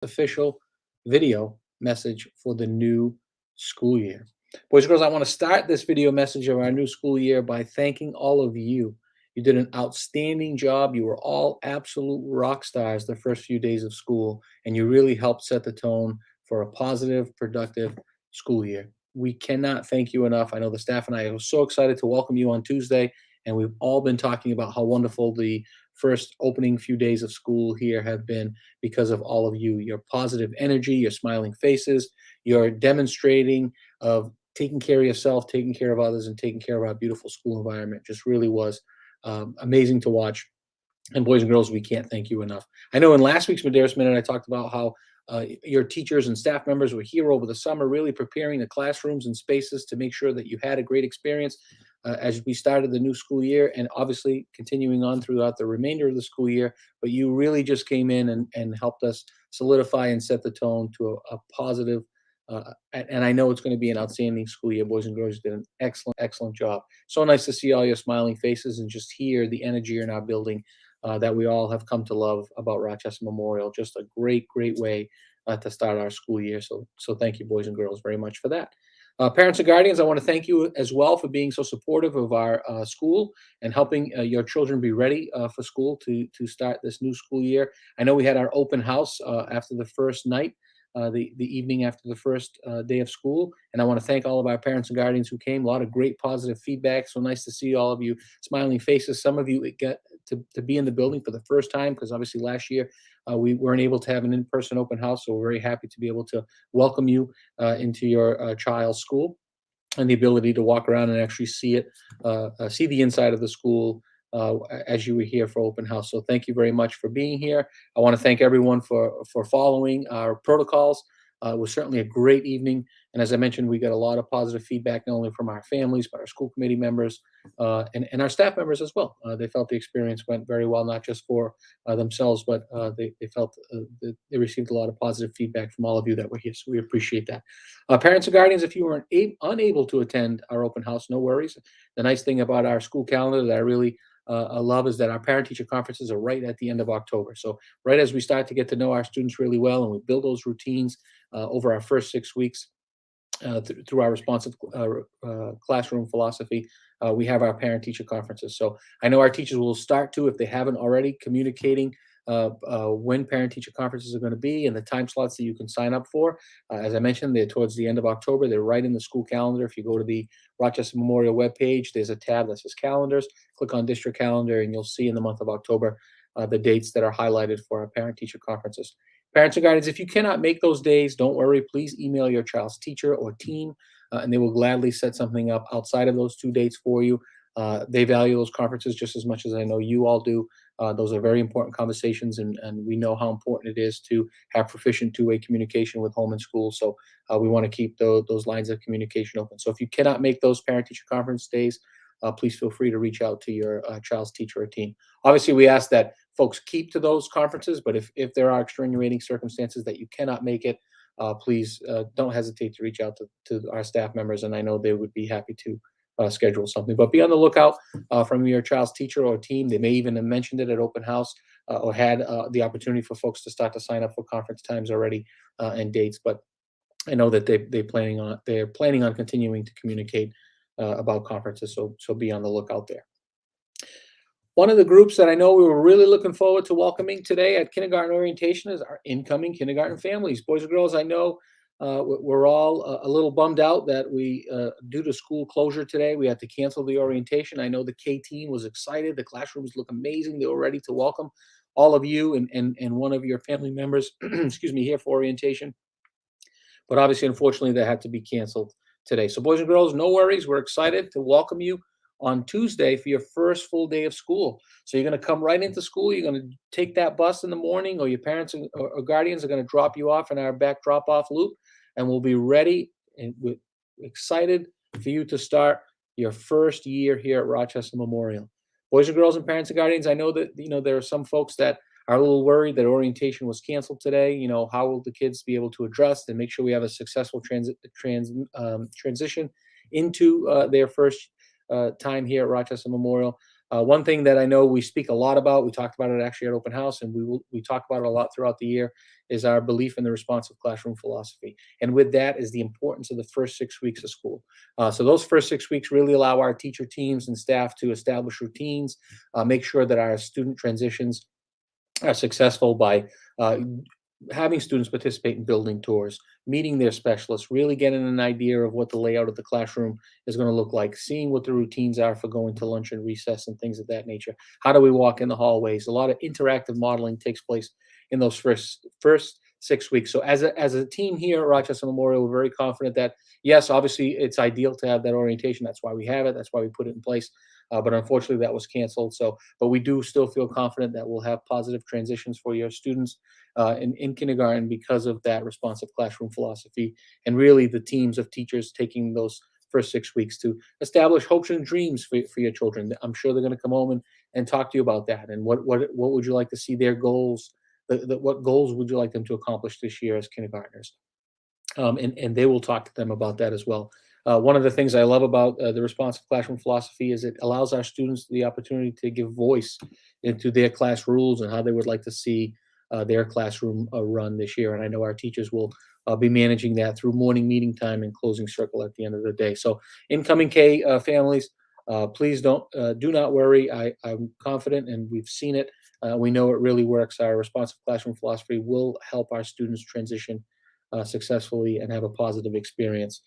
official video message for the new school year. Boys and girls, I want to start this video message of our new school year by thanking all of you. You did an outstanding job. You were all absolute rock stars the first few days of school, and you really helped set the tone for a positive, productive school year. We cannot thank you enough. I know the staff and I are so excited to welcome you on Tuesday, and we've all been talking about how wonderful the first opening few days of school here have been because of all of you, your positive energy, your smiling faces, your demonstrating of taking care of yourself, taking care of others, and taking care of our beautiful school environment. Just really was amazing to watch. And boys and girls, we can't thank you enough. I know in last week's Medeiros Minute, I talked about how your teachers and staff members were here over the summer, really preparing the classrooms and spaces to make sure that you had a great experience as we started the new school year, and obviously continuing on throughout the remainder of the school year. But you really just came in and helped us solidify and set the tone to a positive. And I know it's going to be an outstanding school year. Boys and girls did an excellent job. So nice to see all your smiling faces and just hear the energy in our building that we all have come to love about Rochester Memorial. Just a great way to start our school year. So thank you, boys and girls, very much for that. Parents and guardians, I want to thank you as well for being so supportive of our school and helping your children be ready for school to start this new school year. I know we had our open house after the first night. The evening after the first day of school. And I want to thank all of our parents and guardians who came. A lot of great positive feedback. So nice to see all of you smiling faces. Some of you get to be in the building for the first time because obviously last year we weren't able to have an in-person open house. So we're very happy to be able to welcome you into your child's school and the ability to walk around and actually see it, see the inside of the school as you were here for open house. So thank you very much for being here. I want to thank everyone for following our protocols. It was certainly a great evening. And as I mentioned, we got a lot of positive feedback, not only from our families, but our school committee members and our staff members as well. They felt the experience went very well, not just for themselves, but they felt that they received a lot of positive feedback from all of you that were here. So we appreciate that. Parents and guardians, if you were unable to attend our open house, no worries. The nice thing about our school calendar that I really love is that our parent-teacher conferences are right at the end of October. So right as we start to get to know our students really well and we build those routines over our first 6 weeks through our responsive classroom philosophy, we have our parent-teacher conferences. So I know our teachers will start to, if they haven't already, communicating when parent-teacher conferences are going to be and the time slots that you can sign up for. As I mentioned, they're towards the end of October. They're right in the school calendar. If you go to the Rochester Memorial webpage, there's a tab that says calendars. Click on district calendar and you'll see in the month of October the dates that are highlighted for our parent-teacher conferences. Parents and guardians, if you cannot make those days, don't worry. Please email your child's teacher or team, and they will gladly set something up outside of those 2 dates for you. They value those conferences just as much as I know you all do. Those are very important conversations, and we know how important it is to have proficient two-way communication with home and school. So we want to keep those lines of communication open. So if you cannot make those parent-teacher conference days, please feel free to reach out to your child's teacher or team. Obviously, we ask that folks keep to those conferences, but if there are extenuating circumstances that you cannot make it, please don't hesitate to reach out to our staff members, and I know they would be happy to schedule something. But be on the lookout from your child's teacher or team. They may even have mentioned it at open house or had the opportunity for folks to start to sign up for conference times already and dates. But I know that they're planning on continuing to communicate about conferences. So be on the lookout there. One of the groups that I know we were really looking forward to welcoming today at kindergarten orientation is our incoming kindergarten families. Boys and girls, I know we're all a little bummed out that due to school closure today, we had to cancel the orientation. I know the K team was excited. The classrooms look amazing. They were ready to welcome all of you and one of your family members, excuse me, here for orientation. But obviously, unfortunately, that had to be canceled today. So boys and girls, no worries. We're excited to welcome you on Tuesday for your first full day of school. So you're going to come right into school. You're going to take that bus in the morning, or your parents or guardians are going to drop you off in our back drop-off loop, and we'll be ready and we're excited for you to start your first year here at Rochester Memorial. Boys and girls and parents and guardians, I know that there are some folks that are a little worried that orientation was canceled today. How will the kids be able to adjust and make sure we have a successful transition into their first time here at Rochester Memorial? One thing that I know we speak a lot about, we talked about it actually at open house, and we talk about it a lot throughout the year, is our belief in the responsive classroom philosophy. And with that is the importance of the first 6 weeks of school. So those first 6 weeks really allow our teacher teams and staff to establish routines, make sure that our student transitions are successful by uh, having students participate in building tours, meeting their specialists, really getting an idea of what the layout of the classroom is going to look like, seeing what the routines are for going to lunch and recess and things of that nature. How do we walk in the hallways? A lot of interactive modeling takes place in those first 6 weeks. So as a team here at Rochester Memorial, we're very confident that yes, obviously it's ideal to have that orientation. That's why we have it. That's why we put it in place. But unfortunately, that was canceled. So, but we do still feel confident that we'll have positive transitions for your students in kindergarten because of that responsive classroom philosophy and really the teams of teachers taking those first 6 weeks to establish hopes and dreams for your children. I'm sure they're going to come home and talk to you about that and what would you like to see their goals, what goals would you like them to accomplish this year as kindergartners? And they will talk to them about that as well. One of the things I love about the responsive classroom philosophy is it allows our students the opportunity to give voice into their class rules and how they would like to see their classroom run this year. And I know our teachers will be managing that through morning meeting time and closing circle at the end of the day. So, incoming K families, please do not worry. I'm confident, and we've seen it. We know it really works. Our responsive classroom philosophy will help our students transition successfully and have a positive experience.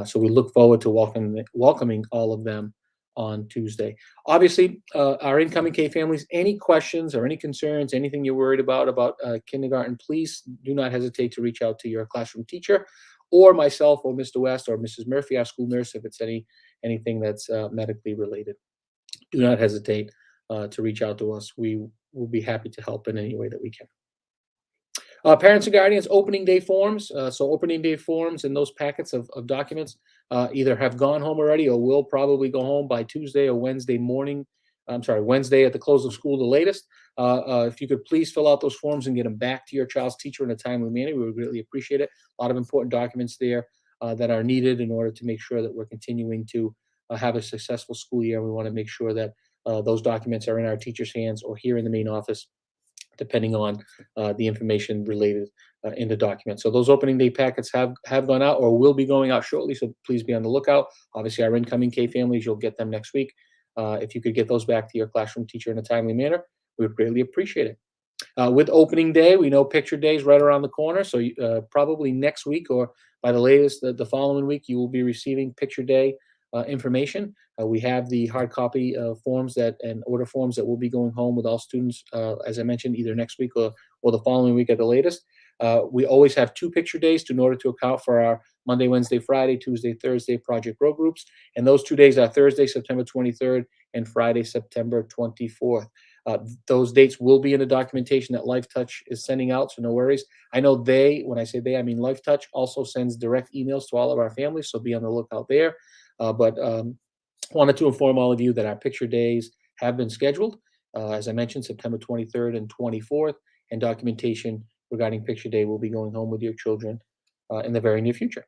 So we look forward to welcoming all of them on Tuesday. Obviously, our incoming K families, any questions or any concerns, anything you're worried about kindergarten, please do not hesitate to reach out to your classroom teacher or myself or Mr. West or Mrs. Murphy, our school nurse, if it's anything that's medically related. Do not hesitate to reach out to us. We will be happy to help in any way that we can. Parents and guardians opening day forms. So opening day forms and those packets of documents either have gone home already or will probably go home by Tuesday or Wednesday morning. I'm sorry, Wednesday at the close of school, the latest. If you could please fill out those forms and get them back to your child's teacher in a timely manner, we would greatly appreciate it. A lot of important documents there that are needed in order to make sure that we're continuing to have a successful school year. We want to make sure that those documents are in our teachers' hands or here in the main office depending on the information related in the document. So those opening day packets have gone out or will be going out shortly. So please be on the lookout. Obviously, our incoming K families, you'll get them next week. If you could get those back to your classroom teacher in a timely manner, we would greatly appreciate it. With opening day, we know picture day is right around the corner. So probably next week or by the latest, the following week, you will be receiving picture day information. We have the hard copy forms and order forms that will be going home with all students, as I mentioned, either next week or the following week at the latest. We always have 2 picture days in order to account for our Monday, Wednesday, Friday, Tuesday, Thursday project grow groups. And those 2 days are Thursday, September 23rd and Friday, September 24th. Those dates will be in the documentation that LifeTouch is sending out, so no worries. I know when I say they, I mean LifeTouch also sends direct emails to all of our families, so be on the lookout there. But wanted to inform all of you that our picture days have been scheduled. As I mentioned, September 23rd and 24th, and documentation regarding picture day will be going home with your children in the very near future.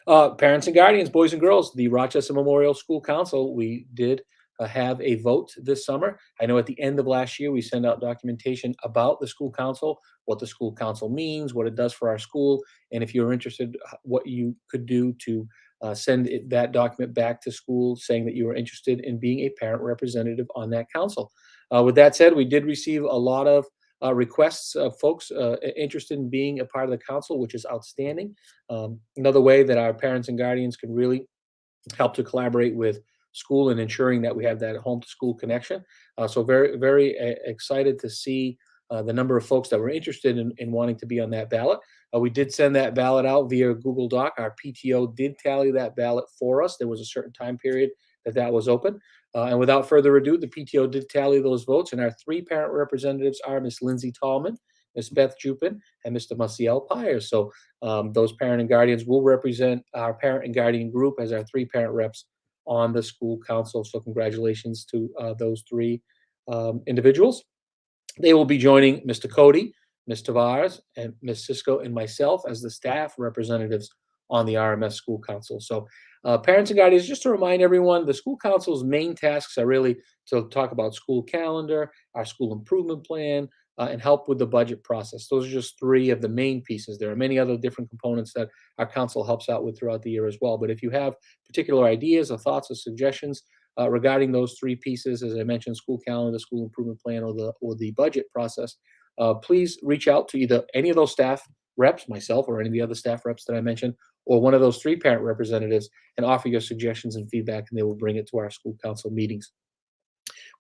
Parents and guardians, boys and girls, the Rochester Memorial School Council, we did have a vote this summer. I know at the end of last year, we sent out documentation about the school council, what the school council means, what it does for our school, and if you're interested, what you could do to send that document back to school saying that you are interested in being a parent representative on that council. With that said, we did receive a lot of requests of folks interested in being a part of the council, which is outstanding. Another way that our parents and guardians can really help to collaborate with school and ensuring that we have that home to school connection. So very, very excited to see the number of folks that were interested in wanting to be on that ballot. We did send that ballot out via Google Doc. Our PTO did tally that ballot for us. There was a certain time period that was open. And without further ado, the PTO did tally those votes, and our 3 parent representatives are Miss Lindsay Tallman, Miss Beth Jupin, and Mr. Maciel Pyers. So those parent and guardians will represent our parent and guardian group as our 3 parent reps on the school council. So congratulations to those 3 individuals. They will be joining Mr. Cody, Ms. Tavares, and Ms. Cisco and myself as the staff representatives on the RMS School Council. So Parents and guardians, just to remind everyone, the school council's main tasks are really to talk about school calendar, our school improvement plan, and help with the budget process. Those are just three of the main pieces. There are many other different components that our council helps out with throughout the year as well. But if you have particular ideas or thoughts or suggestions regarding those three pieces, as I mentioned, school calendar, school improvement plan, or the budget process, please reach out to either any of those staff reps, myself, or any of the other staff reps that I mentioned, or one of those three parent representatives, and offer your suggestions and feedback, and they will bring it to our school council meetings.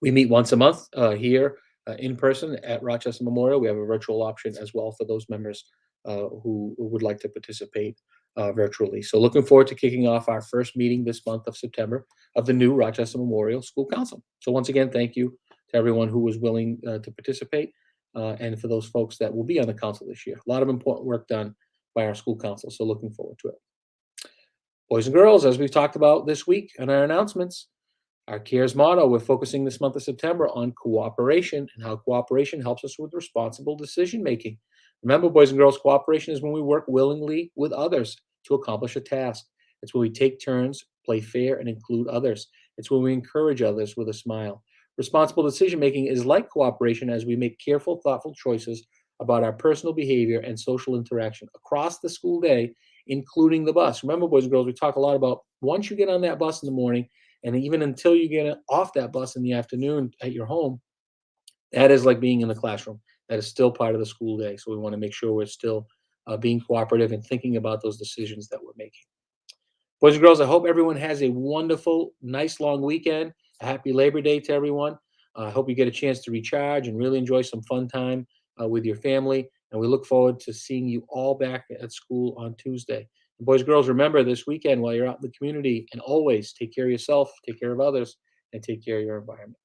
We meet once a month here in person at Rochester Memorial. We have a virtual option as well for those members who would like to participate virtually. So, looking forward to kicking off our first meeting this month of September of the new Rochester Memorial School Council. So, once again, thank you to everyone who was willing to participate, and for those folks that will be on the council this year. A lot of important work done by our school council. So, looking forward to it. Boys and girls, as we've talked about this week in our announcements, our CARES motto, we're focusing this month of September on cooperation and how cooperation helps us with responsible decision making. Remember, boys and girls, cooperation is when we work willingly with others to accomplish a task. It's when we take turns, play fair, and include others. It's when we encourage others with a smile. Responsible decision making is like cooperation as we make careful, thoughtful choices about our personal behavior and social interaction across the school day, including the bus. Remember, boys and girls, we talk a lot about once you get on that bus in the morning, and even until you get off that bus in the afternoon at your home, that is like being in the classroom. That is still part of the school day. So we want to make sure we're still being cooperative and thinking about those decisions that we're making. Boys and girls, I hope everyone has a wonderful, nice long weekend. A happy Labor Day to everyone. I hope you get a chance to recharge and really enjoy some fun time with your family. And we look forward to seeing you all back at school on Tuesday. And boys and girls, remember this weekend while you're out in the community, and always take care of yourself, take care of others, and take care of your environment.